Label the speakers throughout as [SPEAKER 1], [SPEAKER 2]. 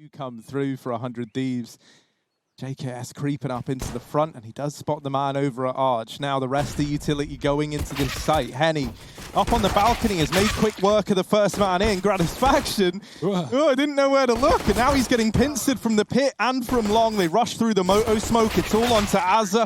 [SPEAKER 1] You come through for 100 Thieves. JKS creeping up into the front, and he does spot the man over at Arch. Now the rest of the utility going into this site. Henny up on the balcony has made quick work of the first man in. Gratisfaction. Oh, I didn't know where to look, and now he's getting pincered from the pit and from long. They rush through the moto smoke. It's all onto Azza.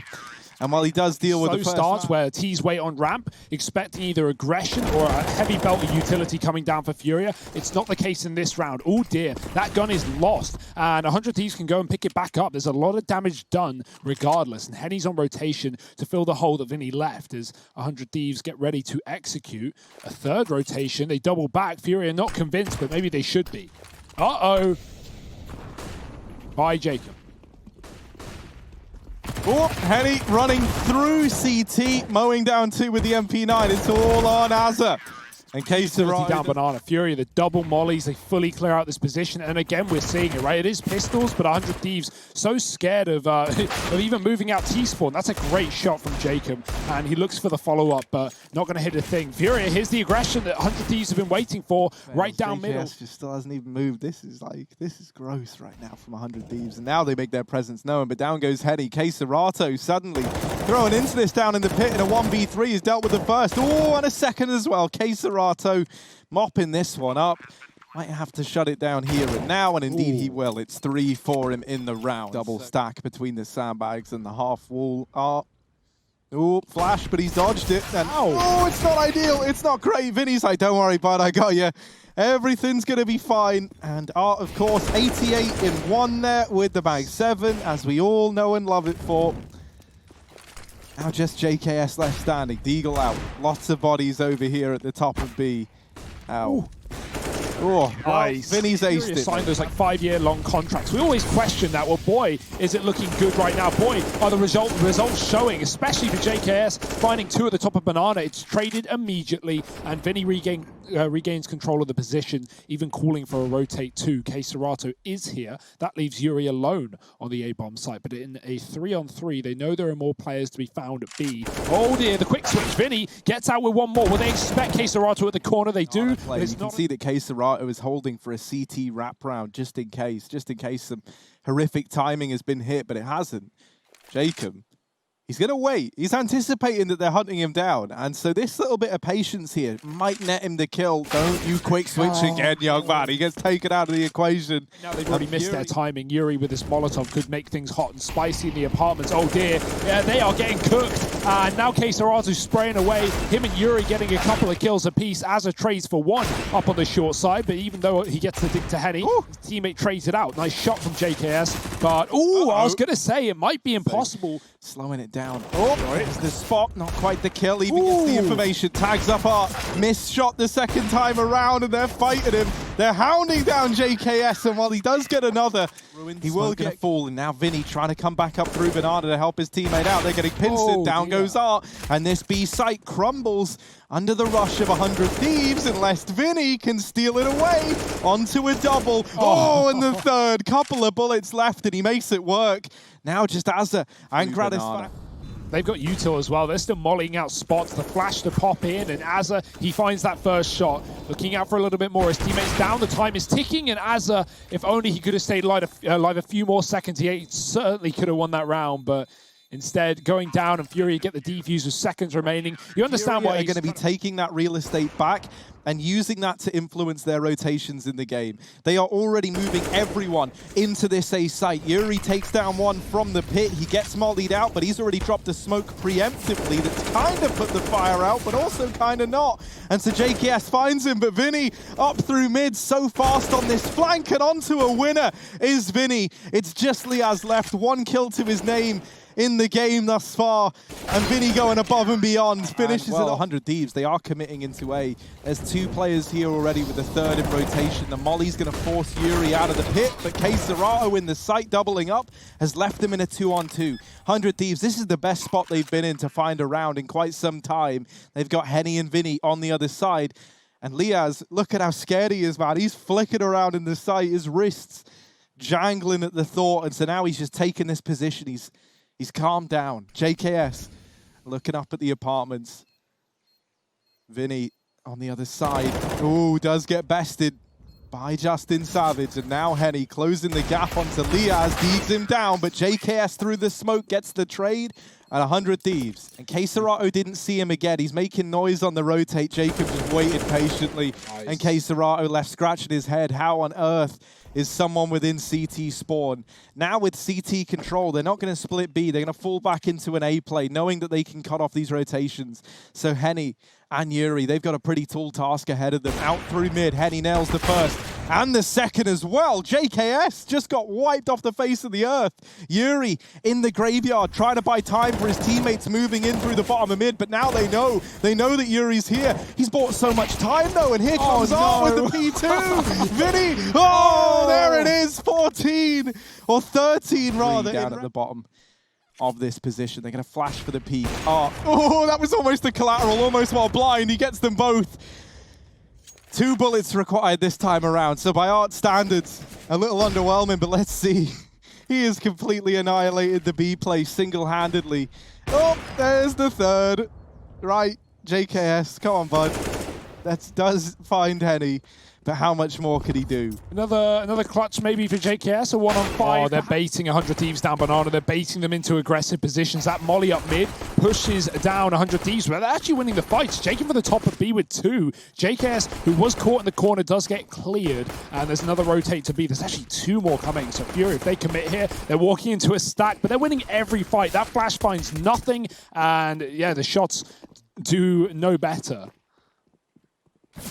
[SPEAKER 1] And while he does deal with the first
[SPEAKER 2] starts where T's wait on ramp, expecting either aggression or a heavy belt of utility coming down for FURIA. It's not the case in this round. Oh dear, that gun is lost. And 100 Thieves can go and pick it back up. There's a lot of damage done regardless. And Henny's on rotation to fill the hole that Vinny left as 100 Thieves get ready to execute a third rotation. They double back. FURIA not convinced, but maybe they should be. Uh-oh. Bye, Jacob.
[SPEAKER 1] Oh, Henny running through CT, mowing down two with the MP9. It's all on Azza. In case they're
[SPEAKER 2] down Banana. FURIA, the double mollies, they fully clear out this position. And again, we're seeing it, right? It is pistols, but 100 Thieves so scared of even moving out T-spawn. That's a great shot from Jacob. And he looks for the follow-up, but not going to hit a thing. FURIA, here's the aggression that 100 Thieves have been waiting for, right down middle.
[SPEAKER 1] JKS just still hasn't even moved. This is gross right now from 100 Thieves. And now they make their presence known, but down goes Henny. Serato suddenly throwing into this down in the pit in a 1v3. He's dealt with the first. Oh, and a second as well. Serato mopping this one up. Might have to shut it down here and now, and indeed he will. It's 3 for him in the round. Double stack between the sandbags and the half wall. Oh, flash, but he's dodged it. And oh, it's not ideal. It's not great. Vinny's like, don't worry, bud, I got you. Everything's going to be fine. And Art, of course, 88 in one there with the bag 7, as we all know and love it for. Now just JKS left standing. Deagle out. Lots of bodies over here at the top of B. Ow. Oh, nice. Vinny's aced it.
[SPEAKER 2] Signed those like 5-year-long contracts. We always question that. Well, boy, is it looking good right now. Boy, are the results showing, especially for JKS, finding 2 at the top of Banana. It's traded immediately, and Vinny regains control of the position, even calling for a rotate 2. Serato is here. That leaves Yuri alone on the A-bomb site, but in a 3-on-3, they know there are more players to be found at B. Oh dear, the quick switch. Vinny gets out with one more. Will they expect Serato at the corner? They do.
[SPEAKER 1] You can see that Serato is holding for a CT wrap round just in case some horrific timing has been hit, but it hasn't. Jacob, he's going to wait. He's anticipating that they're hunting him down, and so this little bit of patience here might net him the kill. Don't you quick switch again, young man. He gets taken out of the equation.
[SPEAKER 2] Now they've already missed their timing. Yuri with this Molotov could make things hot and spicy in the apartments. Oh dear, yeah, they are getting cooked. And now Serato spraying away. Him and Yuri getting a couple of kills apiece. Azza trades for 1 up on the short side, but even though he gets the dig to Henny, his teammate trades it out. Nice shot from JKS, but I was going to say it might be impossible.
[SPEAKER 1] Slowing it down. Oh, it's the spot, not quite the kill. Even gets the information, tags up Art. Missed shot the second time around, and they're fighting him. They're hounding down JKS, and while he does get another, he will get a fall. And now Vinny trying to come back up through Banana to help his teammate out. They're getting pinced. Down goes Art, and this B site crumbles under the rush of 100 Thieves, unless Vinny can steal it away onto a double. Oh, and the third. Couple of bullets left, and he makes it work. Now just Azza and Gratis.
[SPEAKER 2] They've got util as well. They're still mollying out spots. The flash to pop in, and Azza, he finds that first shot. Looking out for a little bit more. His teammates down. The time is ticking, and Azza, if only he could have stayed alive a few more seconds, he certainly could have won that round, but instead, going down, and FURIA get the defuse with seconds remaining. You understand why
[SPEAKER 1] they're going to be taking that real estate back and using that to influence their rotations in the game. They are already moving everyone into this A site. Yuri takes down 1 from the pit. He gets mollied out, but he's already dropped a smoke preemptively that's kind of put the fire out, but also kind of not. And so JKS finds him, but Vinny up through mid so fast on this flank, and onto a winner is Vinny. It's just Liaz left, 1 kill to his name in the game thus far, and Vinny going above and beyond, finishes it. 100 Thieves, they are committing into A. There's 2 players here already with a third in rotation. The molly's going to force Yuri out of the pit, but Serato in the site doubling up has left him in a 2-on-2. 100 Thieves, this is the best spot they've been in to find a round in quite some time. They've got Henny and Vinny on the other side, and Liaz, look at how scared he is, man. He's flicking around in the site, his wrists jangling at the thought, and so now he's just taken this position. He's calmed down. JKS looking up at the apartments. Vinny on the other side. Ooh, does get bested. by Justin Savage, and now Henny closing the gap onto Liaz, digs him down, but JKS through the smoke gets the trade at 100 Thieves. And Queserato didn't see him again. He's making noise on the rotate. Jacob just waited patiently, and Queserato left scratching his head. How on earth is someone within CT spawn? Now with CT control, they're not going to split B. They're going to fall back into an A play, knowing that they can cut off these rotations. So Henny and Yuri, they've got a pretty tall task ahead of them. Out through mid, Henny nails the first and the second as well. JKS just got wiped off the face of the earth. Yuri in the graveyard, trying to buy time for his teammates moving in through the bottom of mid, but now they know that Yuri's here. He's bought so much time though, and here comes Art with the P2. Vinny, oh, there it is, 14, or 13 rather. Down at the bottom of this position. They're going to flash for the peak. Oh, that was almost the collateral, almost while blind. He gets them both. 2 bullets required this time around. So by Art standards, a little underwhelming, but let's see. He has completely annihilated the B play single-handedly. Oh, there's the third. Right, JKS, come on, bud. That does find Henny. But how much more could he do?
[SPEAKER 2] Another clutch maybe for JKS, a 1-on-5. Oh, they're baiting 100 Thieves down Banana. They're baiting them into aggressive positions. That molly up mid pushes down 100 Thieves, but they're actually winning the fights. Jacob for the top of B with 2. JKS, who was caught in the corner, does get cleared. And there's another rotate to B. There's actually 2 more coming. So FURIA, if they commit here, they're walking into a stack, but they're winning every fight. That flash finds nothing. And yeah, the shots do no better.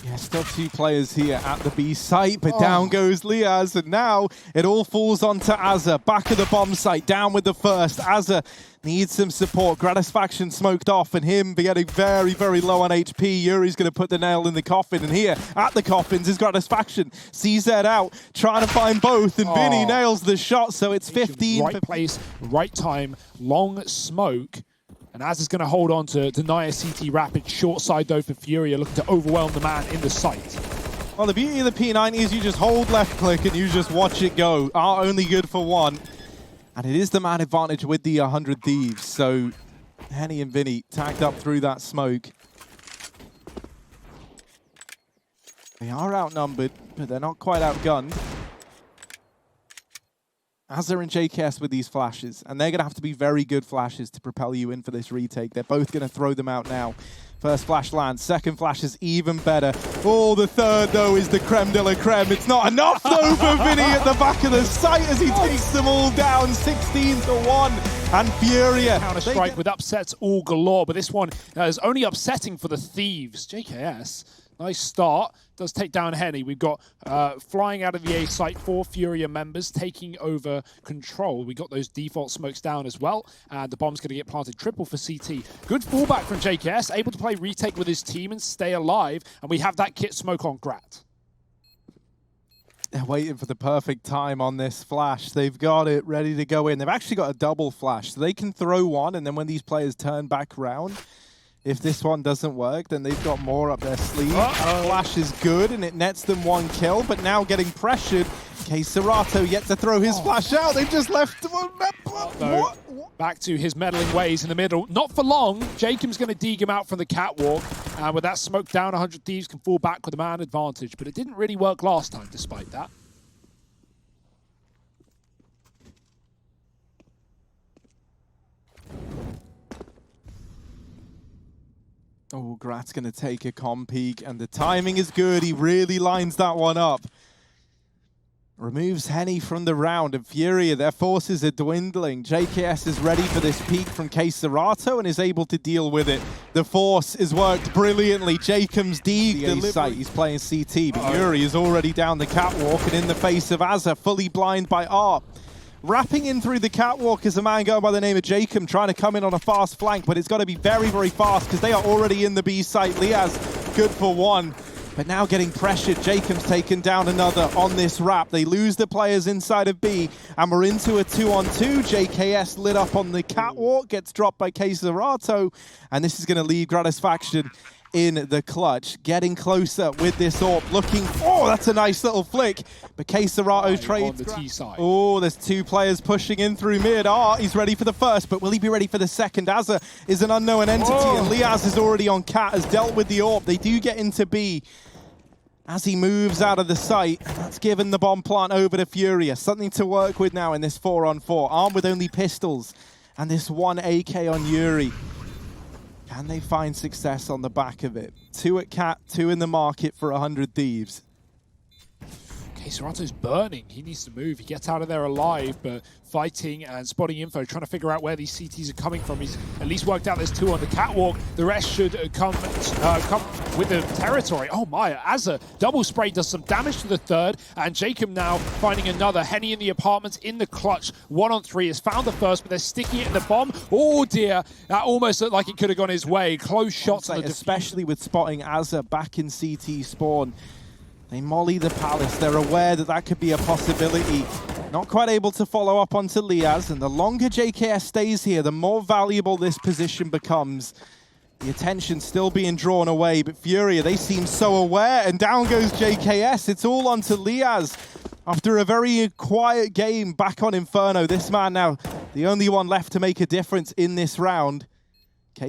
[SPEAKER 1] Yeah, still 2 players here at the B site, but down goes Liaz, and now it all falls onto Azza. Back of the bomb site, down with the first. Azza needs some support. Gratisfaction smoked off, and him getting very, very low on HP. Yuri's going to put the nail in the coffin, and here at the coffins is Gratisfaction. CZ out, trying to find both, and Vinny nails the shot, so it's 15.
[SPEAKER 2] Right place, right time, long smoke. And Az is going to hold on to deny a CT rapid. Short side though for FURIA, looking to overwhelm the man in the site.
[SPEAKER 1] Well, the beauty of the P90 is you just hold left click and you just watch it go. Are only good for 1. And it is the man advantage with the 100 Thieves. So Henny and Vinny tagged up through that smoke. They are outnumbered, but they're not quite outgunned. Azza and JKS with these flashes, and they're going to have to be very good flashes to propel you in for this retake. They're both going to throw them out now. First flash lands, second flash is even better. Oh, the third, though, is the creme de la creme. It's not enough, though, for Vinny at the back of the site as he takes them all down, 16-1. And FURIA.
[SPEAKER 2] Counter-strike with upsets all galore, but this one is only upsetting for the Thieves. JKS, nice start. Does take down Henny. We've got flying out of the A site 4 FURIA members taking over control. We got those default smokes down as well, and the bomb's going to get planted triple for CT. Good fallback from JKS, able to play retake with his team and stay alive, and we have that kit smoke on Grat.
[SPEAKER 1] They're waiting for the perfect time on this flash. They've got it ready to go in. They've actually got a double flash, so they can throw one, and then when these players turn back around, if this one doesn't work, then they've got more up their sleeve. Flash is good, and it nets them 1 kill, but now getting pressured. Queserato yet to throw his flash out. They've just left...
[SPEAKER 2] Back to his meddling ways in the middle. Not for long. Jacob's going to dig him out from the catwalk. And with that smoke down, 100 Thieves can fall back with a man advantage. But it didn't really work last time, despite that.
[SPEAKER 1] Oh, Grat's going to take a com peek, and the timing is good. He really lines that one up. Removes Henny from the round, and FURIA, their forces are dwindling. JKS is ready for this peek from Queserato and is able to deal with it. The force is worked brilliantly. Jacob's the site. He's playing CT, but Yuri is already down the catwalk and in the face of Azza, fully blind by Art. Wrapping in through the catwalk is a man going by the name of Jacob, trying to come in on a fast flank, but it's got to be very, very fast because they are already in the B site. Liaz, good for 1. But now getting pressured. Jacob's taken down another on this wrap. They lose the players inside of B, and we're into a 2-on-2. JKS lit up on the catwalk, gets dropped by Queserato, and this is going to leave Gratisfaction in the clutch. Getting closer with this AWP, looking... Oh, that's a nice little flick. But Queserato trades...
[SPEAKER 2] On the T side.
[SPEAKER 1] Oh, there's 2 players pushing in through mid. He's ready for the first, but will he be ready for the second? Azza is an unknown entity, and Liaz is already on cat, has dealt with the AWP. They do get into B. as he moves out of the site. And that's given the bomb plant over to FURIA. Something to work with now in this 4-on-4. Armed with only pistols and this one AK on Yuri. Can they find success on the back of it? 2 at Cat, 2 in the market for 100 Thieves.
[SPEAKER 2] Okay, Serato's burning. He needs to move. He gets out of there alive, but fighting and spotting info, trying to figure out where these CTs are coming from. He's at least worked out there's 2 on the catwalk. The rest should come with the territory. Oh my, Azza double spray does some damage to the third, and Jacob now finding another. Henny in the apartments in the clutch. 1-on-3 has found the first, but they're sticking it in the bomb. Oh dear, that almost looked like it could have gone his way. Close shots, on the
[SPEAKER 1] especially with spotting Azza back in CT spawn. They molly the Palace. They're aware that that could be a possibility. Not quite able to follow up onto Liaz, and the longer JKS stays here, the more valuable this position becomes. The attention still being drawn away, but FURIA, they seem so aware, and down goes JKS. It's all onto Liaz. After a very quiet game back on Inferno, this man now the only one left to make a difference in this round.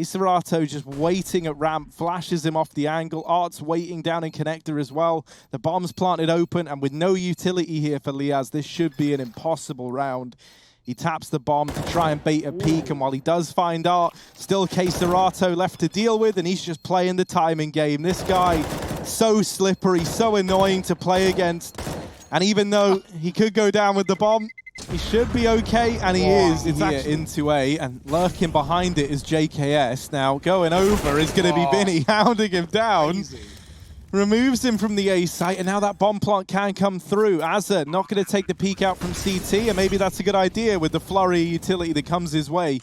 [SPEAKER 1] Serato just waiting at ramp, flashes him off the angle. Art's waiting down in connector as well. The bomb's planted open, and with no utility here for Liaz, this should be an impossible round. He taps the bomb to try and bait a peek, and while he does find Art, still Serato left to deal with, and he's just playing the timing game. This guy, so slippery, so annoying to play against. And even though he could go down with the bomb, he should be okay, and he is. It's actually into A, and lurking behind it is JKS. Now, going over is going to be Vinny, hounding him down. Crazy. Removes him from the A site, and now that bomb plant can come through. Azza not going to take the peek out from CT, and maybe that's a good idea with the flurry utility that comes his way.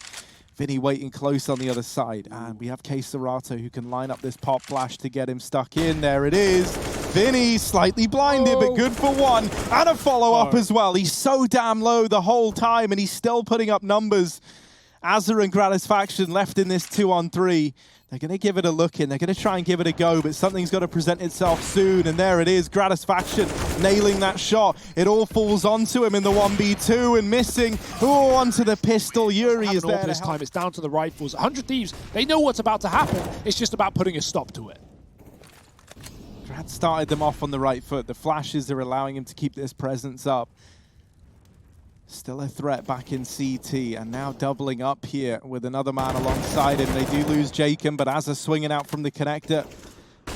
[SPEAKER 1] Vinny waiting close on the other side, and we have Serato who can line up this pop flash to get him stuck in. There it is. Vinny slightly blinded, but good for one, and a follow-up as well. He's so damn low the whole time, and he's still putting up numbers. Azza and Gratisfaction left in this 2-on-3. They're going to give it a look in. They're going to try and give it a go, but something's got to present itself soon. And there it is, Gratisfaction nailing that shot. It all falls onto him in the 1v2 and missing. Oh, onto the pistol. Yuri is there.
[SPEAKER 2] This time it's down to the rifles. 100 Thieves, they know what's about to happen. It's just about putting a stop to it.
[SPEAKER 1] Grad started them off on the right foot. The flashes are allowing him to keep this presence up. Still a threat back in CT, and now doubling up here with another man alongside him. They do lose Jacob, but Azza swinging out from the connector,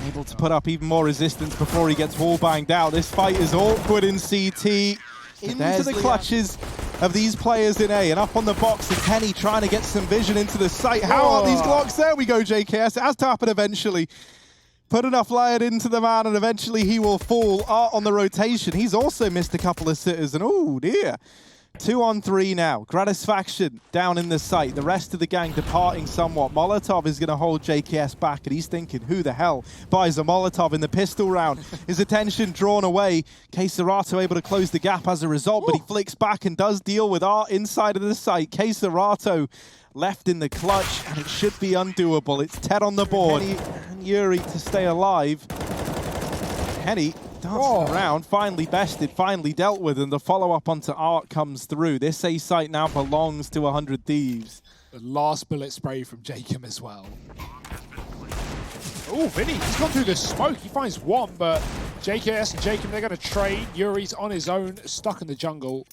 [SPEAKER 1] able to put up even more resistance before he gets wall banged out. This fight is awkward in CT. Into the clutches of these players in A, and up on the box is Henny trying to get some vision into the site. How are these Glocks? There we go, JKS. It has to happen eventually. Put enough layered into the man, and eventually he will fall. Art on the rotation. He's also missed a couple of sitters, and oh dear. 2-on-3 now. Gratisfaction down in the site. The rest of the gang departing somewhat. Molotov is going to hold JKS back, and he's thinking, who the hell buys a Molotov in the pistol round? His attention drawn away. Serato able to close the gap as a result, but he flicks back and does deal with Art inside of the site. Serato left in the clutch, and it should be undoable. It's 10 on the board. Henny and Yuri to stay alive. Henny dancing around, finally bested, finally dealt with, and the follow-up onto Art comes through. This A site now belongs to 100 Thieves.
[SPEAKER 2] The last bullet spray from Jacob as well. Oh, Vinny, he's gone through the smoke. He finds one, but JKS and Jacob, they're going to trade. Yuri's on his own, stuck in the jungle.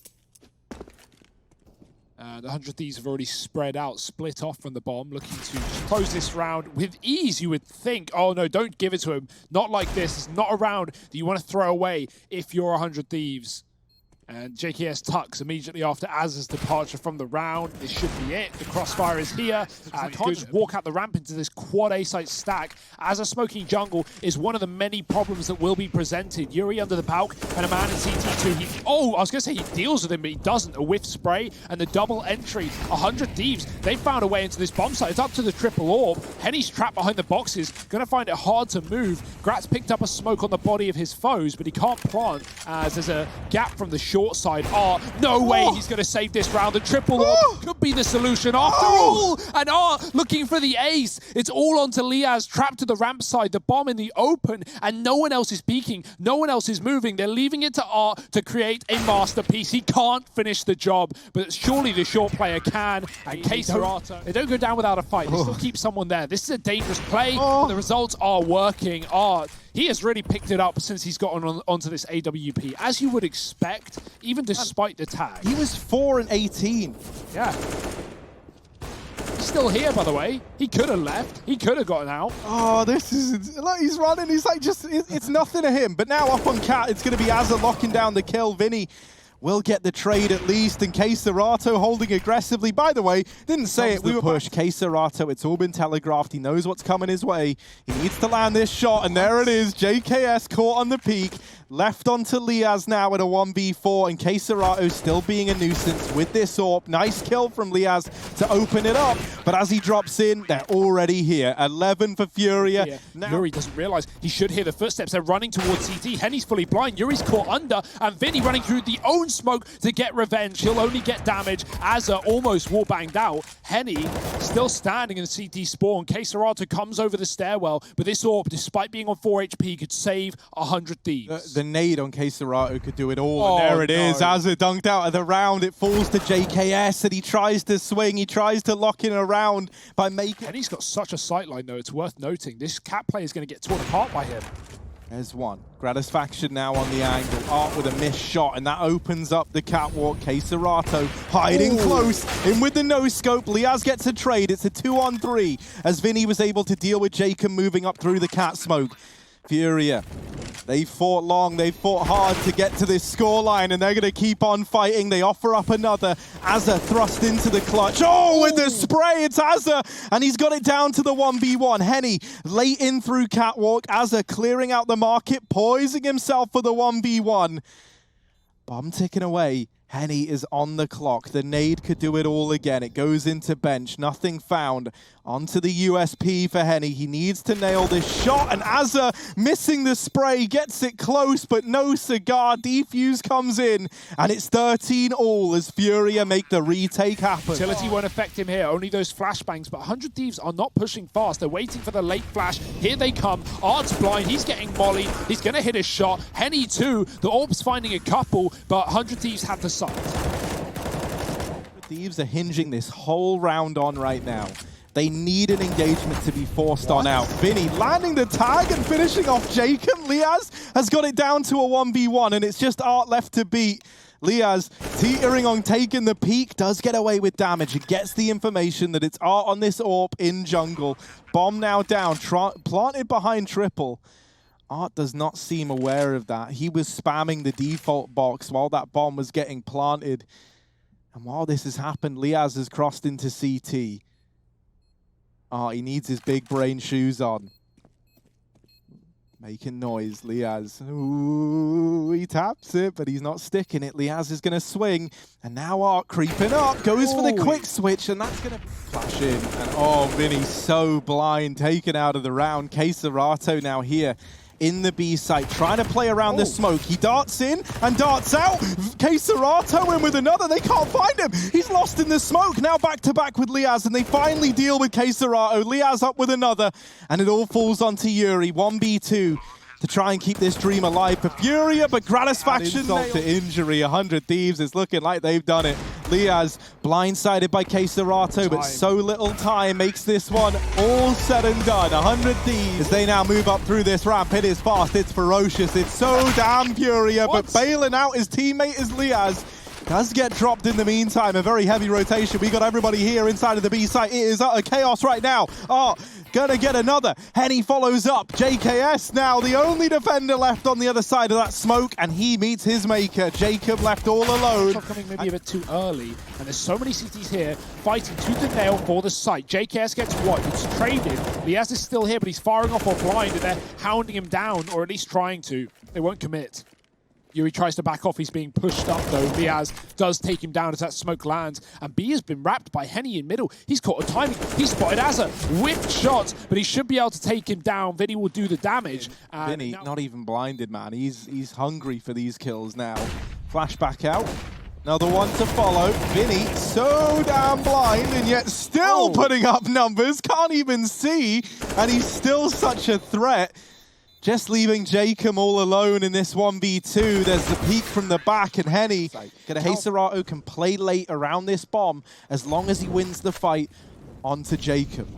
[SPEAKER 2] The 100 Thieves have already spread out, split off from the bomb, looking to close this round with ease, you would think. Oh no, don't give it to him. Not like this. It's not a round that you want to throw away if you're 100 Thieves. And JKS tucks immediately after Azza's departure from the round. This should be it. The crossfire is here. And can't just walk out the ramp into this quad A-site stack. Azza smoking jungle is one of the many problems that will be presented. Yuri under the balk and a man in CT2. I was going to say he deals with him, but he doesn't. A whiff spray and the double entry. 100 Thieves, they found a way into this bomb site. It's up to the triple orb. Henny's trapped behind the boxes. Going to find it hard to move. Gratz picked up a smoke on the body of his foes, but he can't plant as there's a gap from the short side. No way he's going to save this round. The triple orb could be the solution after all. And looking for the ace. It's all onto Liaz, trapped to the ramp side, the bomb in the open, and no one else is peeking. No one else is moving. They're leaving it to Art to create a masterpiece. He can't finish the job, but surely the short player can. And Serato, they don't go down without a fight. They still keep someone there. This is a dangerous play. The results are working. Art, he has really picked it up since he's gotten onto this AWP, as you would expect, even despite the tag.
[SPEAKER 1] He was 4 and 18.
[SPEAKER 2] Yeah. He's still here, by the way. He could have left. He could have gotten out.
[SPEAKER 1] Oh, this is... Look, he's running. He's like just... It's nothing to him. But now up on Cat, it's going to be Azza locking down the kill. Vinny will get the trade at least, and K-Serato holding aggressively. By the way, didn't say it. We were push. K-Serato, it's all been telegraphed. He knows what's coming his way. He needs to land this shot, and there it is. JKS caught on the peak. Left onto Liaz now at a 1v4, and K-Serato still being a nuisance with this AWP. Nice kill from Liaz to open it up, but as he drops in, they're already here. 11 for Furia.
[SPEAKER 2] Yeah. Yuri doesn't realize he should hear the footsteps. They're running towards CT. Henny's fully blind. Yuri's caught under, and Vinny running through the own smoke to get revenge. He'll only get damage. Azza almost wall-banged out. Henny still standing in the CT spawn. K-Serato comes over the stairwell, but this AWP, despite being on 4 HP, could save 100 Thieves.
[SPEAKER 1] The nade on K-Serato could do it all, and there it is. Azza dunked out of the round. It falls to JKS, and he tries to swing. He tries to lock in a round by making...
[SPEAKER 2] And he's got such a sightline, though. It's worth noting. This Cat player is going to get torn apart by him.
[SPEAKER 1] There's one. Gratisfaction now on the angle. Art with a missed shot, and that opens up the catwalk. K-Serato hiding close. In with the no-scope. Liaz gets a trade. It's a 2-on-3 as Vinny was able to deal with Jacob moving up through the cat smoke. Furia, they fought long, they fought hard to get to this scoreline, and they're going to keep on fighting. They offer up another. Azza thrust into the clutch. Oh, with the spray, it's Azza, and he's got it down to the 1v1. Henny late in through catwalk. Azza clearing out the market, poising himself for the 1v1. Bomb ticking away. Henny is on the clock. The nade could do it all again. It goes into bench. Nothing found. Onto the USP for Henny. He needs to nail this shot, and Azza missing the spray, gets it close, but no cigar. Defuse comes in, and it's 13-all as Furia make the retake happen.
[SPEAKER 2] Utility won't affect him here, only those flashbangs, but 100 Thieves are not pushing fast. They're waiting for the late flash. Here they come. Art's blind. He's getting molly. He's going to hit a shot. Henny too. The AWP's finding a couple, but 100 Thieves have the site.
[SPEAKER 1] Thieves are hinging this whole round on right now. They need an engagement to be forced on out. Vinny landing the tag and finishing off Jacob. Liaz has got it down to a 1v1, and it's just Art left to beat. Liaz teetering on taking the peak, does get away with damage and gets the information that it's Art on this AWP in jungle. Bomb now down, planted behind triple. Art does not seem aware of that. He was spamming the default box while that bomb was getting planted. And while this has happened, Liaz has crossed into CT. Oh, he needs his big brain shoes on. Making noise, Liaz. Ooh, he taps it, but he's not sticking it. Liaz is going to swing, and now Art creeping up, goes for the quick switch, and that's going to flash in. And oh, Vinny's so blind, taken out of the round. K-Serato now here in the B site, trying to play around the smoke. He darts in and darts out. K-Serato in with another. They can't find him. He's lost in the smoke. Now back to back with Liaz, and they finally deal with K-Serato. Liaz up with another, and it all falls onto Yuri. 1v2 to try and keep this dream alive for Furia, but Gratisfaction insult to injury. 100 Thieves. It's looking like they've done it. Liaz blindsided by K-Serato, but so little time makes this one all said and done. 100 Thieves as they now move up through this ramp. It is fast, it's ferocious, it's so damn Furia, but bailing out his teammate is Liaz. Does get dropped in the meantime. A very heavy rotation. We got everybody here inside of the B site. It is utter chaos right now. Oh, gonna get another. Henny follows up. JKS now the only defender left on the other side of that smoke, and he meets his maker. Jacob left all alone.
[SPEAKER 2] Coming maybe a bit too early, and there's so many CTs here fighting tooth and nail for the site. JKS gets what? It's traded. Liaz is still here, but he's firing off blind, and they're hounding him down, or at least trying to. They won't commit. Yuri tries to back off. He's being pushed up, though. Liaz does take him down as that smoke lands. And B has been wrapped by Henny in middle. He's caught a timing. He's spotted Azza. Whipped shots, but he should be able to take him down. Vinny will do the damage.
[SPEAKER 1] Vinny, not even blinded, man. He's hungry for these kills now. Flashback out. Another one to follow. Vinny, so damn blind, and yet still putting up numbers. Can't even see, and he's still such a threat. Just leaving Jacob all alone in this 1v2. There's the peek from the back, and Henny, K-Serato can play late around this bomb as long as he wins the fight onto Jacob.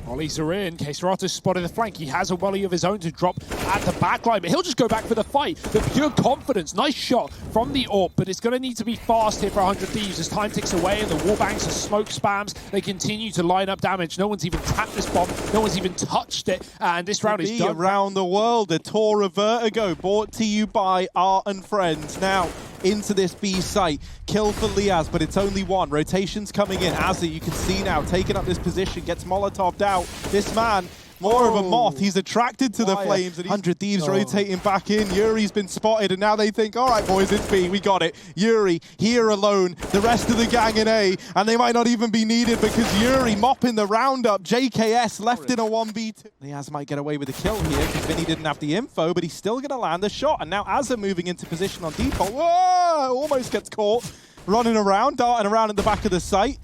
[SPEAKER 2] Ollies are in. K-Serato's spotted the flank. He has a volley of his own to drop at the back line, but he'll just go back for the fight. The pure confidence. Nice shot from the AWP, but it's going to need to be fast here for 100 Thieves as time ticks away and the wallbangs and smoke spams. They continue to line up damage. No one's even tapped this bomb. No one's even touched it. And this round is done.
[SPEAKER 1] Around the world, a tour of Vertigo brought to you by Art and Friends. Now, into this B site. Kill for Liaz, but it's only one. Rotation's coming in. Azza, you can see now, taking up this position, gets Molotov'd out. This man, more of a moth. He's attracted to the flames. And 100 Thieves rotating back in. Yuri's been spotted, and now they think, all right, boys, it's B. We got it. Yuri here alone. The rest of the gang in A, and they might not even be needed because Yuri mopping the roundup. JKS left in a 1v2. Liaz might get away with a kill here because Vinny didn't have the info, but he's still going to land the shot. And now Azza moving into position on default. Whoa! Almost gets caught. Running around, darting around in the back of the site.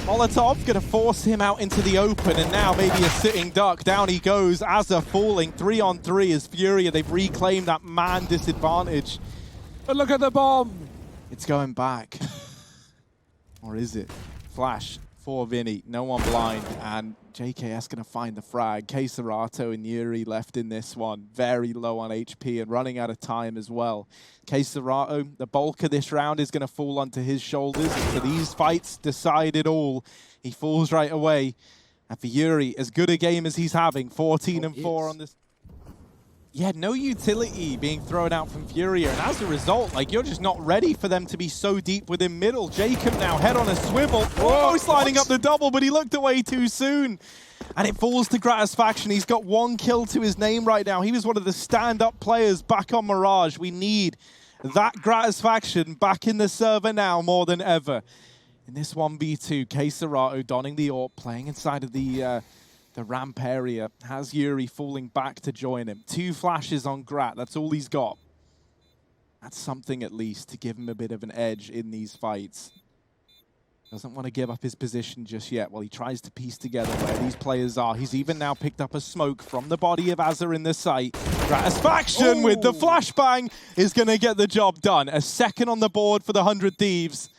[SPEAKER 1] Molotov going to force him out into the open, and now maybe a sitting duck. Down he goes. Azza falling 3-on-3 as FURIA. They've reclaimed that man disadvantage.
[SPEAKER 2] But look at the bomb.
[SPEAKER 1] It's going back. Or is it? Flash for Vinny. No one blind, and JKS going to find the frag. K-Serato and Yuri left in this one. Very low on HP and running out of time as well. K-Serato, the bulk of this round is going to fall onto his shoulders. So these fights decide it all. He falls right away. And for Yuri, as good a game as he's having, 14-4 on this. Yeah, no utility being thrown out from FURIA, and as a result, like, you're just not ready for them to be so deep within middle. Jacob now head on a swivel, almost lining up the double, but he looked away too soon. And it falls to Gratisfaction. He's got 1 kill to his name right now. He was one of the stand-up players back on Mirage. We need that Gratisfaction back in the server now more than ever. In this 1v2, K-Serato donning the AWP, playing inside of the ramp area, has Yuri falling back to join him. 2 flashes on Grat, that's all he's got. That's something at least to give him a bit of an edge in these fights. Doesn't want to give up his position just yet while he tries to piece together where these players are. He's even now picked up a smoke from the body of Azza in the site. Gratisfaction with the flashbang is going to get the job done. A second on the board for the 100 Thieves.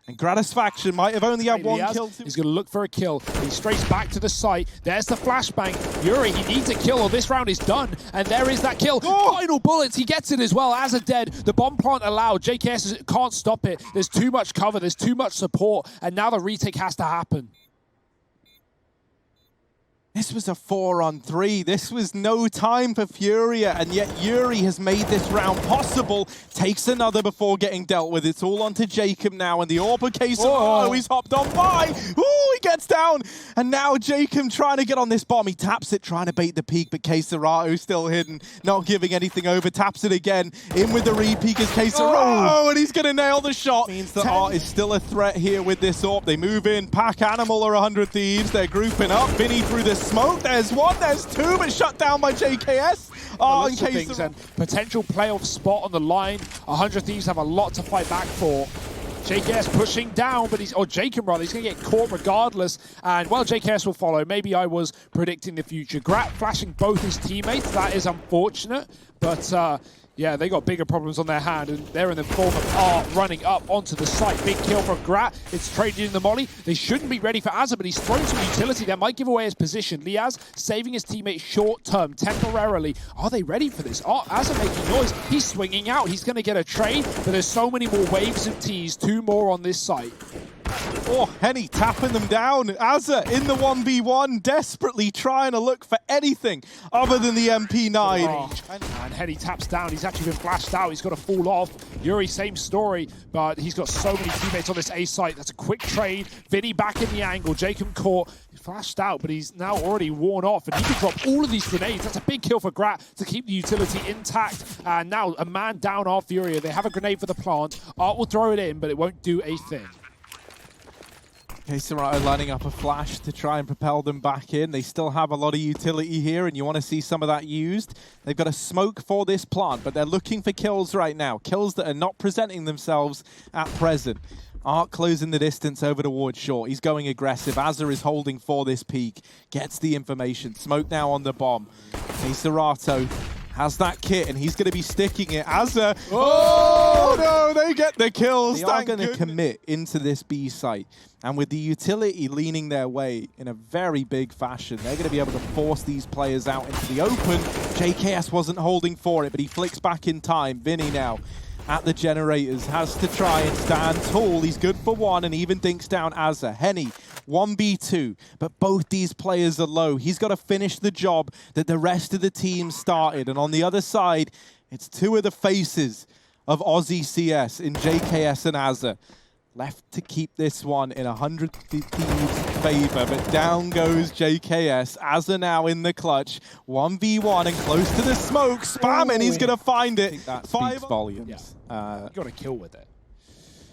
[SPEAKER 1] And Gratisfaction might have only had 1 kill.
[SPEAKER 2] He's going to look for a kill. He strays back to the site. There's the flashbang. Yuri, he needs a kill or this round is done. And there is that kill. Final bullets. He gets it as well. Azza dead. The bomb plant allowed. JKS can't stop it. There's too much cover. There's too much support. And now the retake has to happen.
[SPEAKER 1] This was a 4-on-3. This was no time for FURIA, and yet Yuri has made this round possible. Takes another before getting dealt with. It's all onto Jacob now, and the AWP case. Oh, he's hopped on by. Ooh, he gets down. And now Jacob trying to get on this bomb. He taps it, trying to bait the peek, but K-Serato still hidden, not giving anything over. Taps it again. In with the re-peek is K-Serato, and he's going to nail the shot. Means that Art is still a threat here with this AWP. They move in. Pack Animal or 100 Thieves. They're grouping up. Vinny through the smoke. There's 1, there's 2, but shut down by JKS. Oh, in case
[SPEAKER 2] and potential playoff spot on the line. 100 Thieves have a lot to fight back for. JKS pushing down, but Jacob rather, he's going to get caught regardless. And well, JKS will follow. Maybe I was predicting the future. Grat flashing both his teammates. That is unfortunate, but yeah, they got bigger problems on their hand, and they're in the form of Art running up onto the site. Big kill from Grat. It's traded in the molly. They shouldn't be ready for Azza, but he's thrown some utility that might give away his position. Liaz saving his teammate short-term, temporarily. Are they ready for this? Azza making noise. He's swinging out. He's going to get a trade, but there's so many more waves of T's. 2 more on this site.
[SPEAKER 1] Oh, Henny tapping them down. Azza in the 1v1, desperately trying to look for anything other than the MP9.
[SPEAKER 2] Oh, and Henny taps down. He's actually been flashed out. He's got to fall off. Yuri, same story, but he's got so many teammates on this A site. That's a quick trade. Vinny back in the angle. Jacob caught. He's flashed out, but he's now already worn off, and he can drop all of these grenades. That's a big kill for Grat to keep the utility intact. And now a man down off FURIA. They have a grenade for the plant. Art will throw it in, but it won't do a thing.
[SPEAKER 1] K-Serato lining up a flash to try and propel them back in. They still have a lot of utility here, and you want to see some of that used. They've got a smoke for this plant, but they're looking for kills right now. Kills that are not presenting themselves at present. Art closing the distance over towards short. He's going aggressive. Azza is holding for this peak. Gets the information. Smoke now on the bomb. K-Serato has that kit, and he's going to be sticking it as a... Oh, no, they get the kills. They are going to commit into this B site. And with the utility leaning their way in a very big fashion, they're going to be able to force these players out into the open. JKS wasn't holding for it, but he flicks back in time. Vinny now at the generators, has to try and stand tall. He's good for one and even dinks down Azza. Henny, 1v2, but both these players are low. He's got to finish the job that the rest of the team started. And on the other side, it's two of the faces of Aussie CS in JKS and Azza. Left to keep this one in 100 Thieves' favor, but down goes JKS. Azza now in the clutch. 1v1 and close to the smoke. Spam, and he's going to find it. I think that speaks volumes.
[SPEAKER 2] Yeah. You got to kill with it.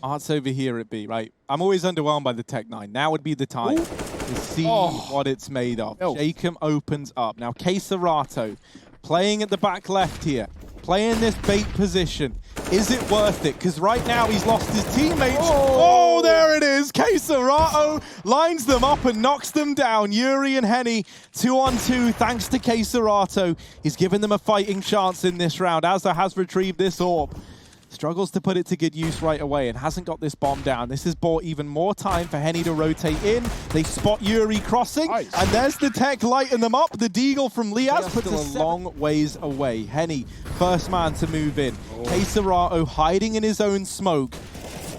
[SPEAKER 1] Art's over here at B, right? I'm always underwhelmed by the Tech-9. Now would be the time to see what it's made of. Jacob opens up. Now, Keserato playing at the back left here. Playing this bait position. Is it worth it? Because right now he's lost his teammates. Oh, there it is. Keserato lines them up and knocks them down. Yuri and Henny 2-on-2 thanks to Keserato. He's given them a fighting chance in this round. Azza has retrieved this orb. Struggles to put it to good use right away and hasn't got this bomb down. This has bought even more time for Henny to rotate in. They spot Yuri crossing, and there's the tech lighting them up. The deagle from Liaz puts a long ways away. Henny, first man to move in. Keserato hiding in his own smoke.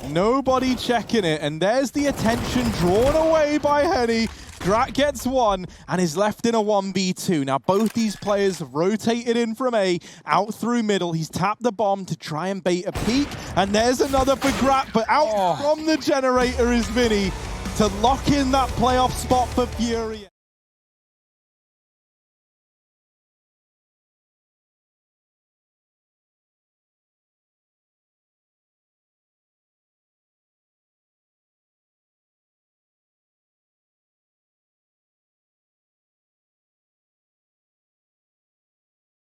[SPEAKER 1] Nobody checking it, and there's the attention drawn away by Henny. Grat gets one and is left in a 1v2. Now both these players have rotated in from A, out through middle. He's tapped the bomb to try and bait a peek. And there's another for Grat, but out from the generator is Vinny to lock in that playoff spot for FURIA.